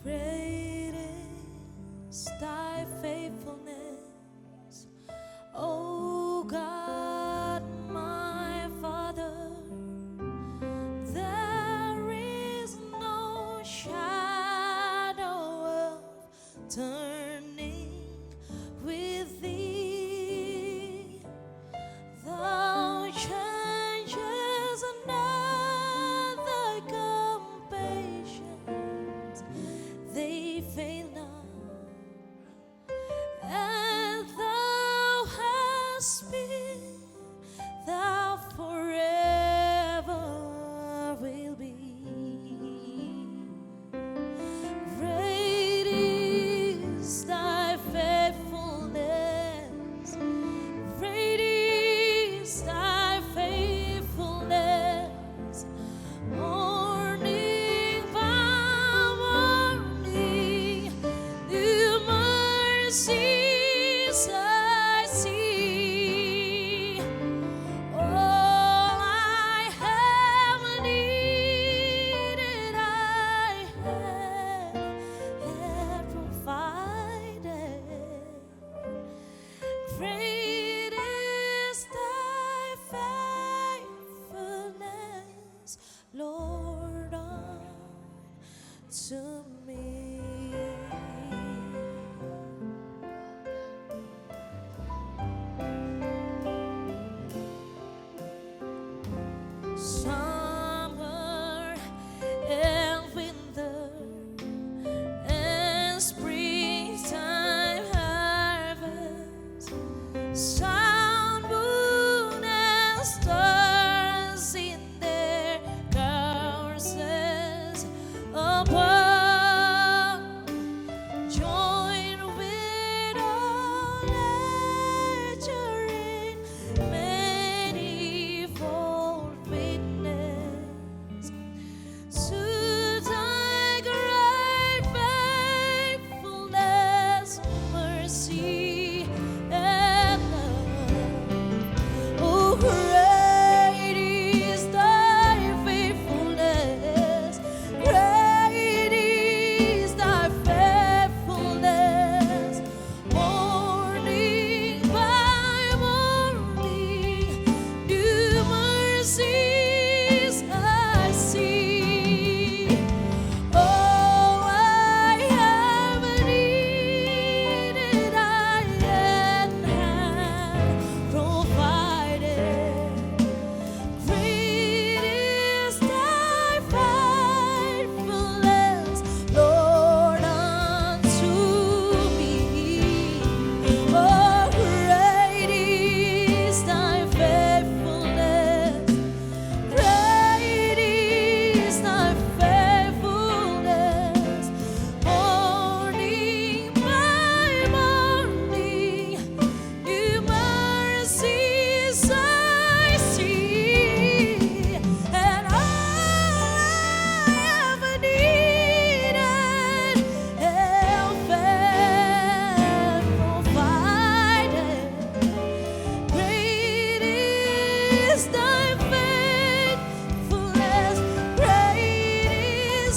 Great is thy faithfulness, O God, my Father. There is no shadow of turning with thee. Thou changes not thy compassions, they fail not. And thou hast been, thou forever will be. Great is thy faithfulness, great is thy faithfulness. Morning by morning, new mercies I see. All I have needed, I had provided. Great is thy faithfulness, Lord, unto me. Summer and winter and springtime harvest, sun, moon, and stars in their courses above, join with all nature in manifold witness to thy great faithfulness, mercy, and love. Oh, great is thy faithfulness, great is thy faithfulness. Morning by morning, new mercies I see. All I have needed, I have provided. Great is thy faithfulness, Lord, unto me. Oh, great is thy faithfulness, great is thy faithfulness. Morning by morning, new mercies I see. And all I ever needed, help and provided. Great is thy faithfulness, great is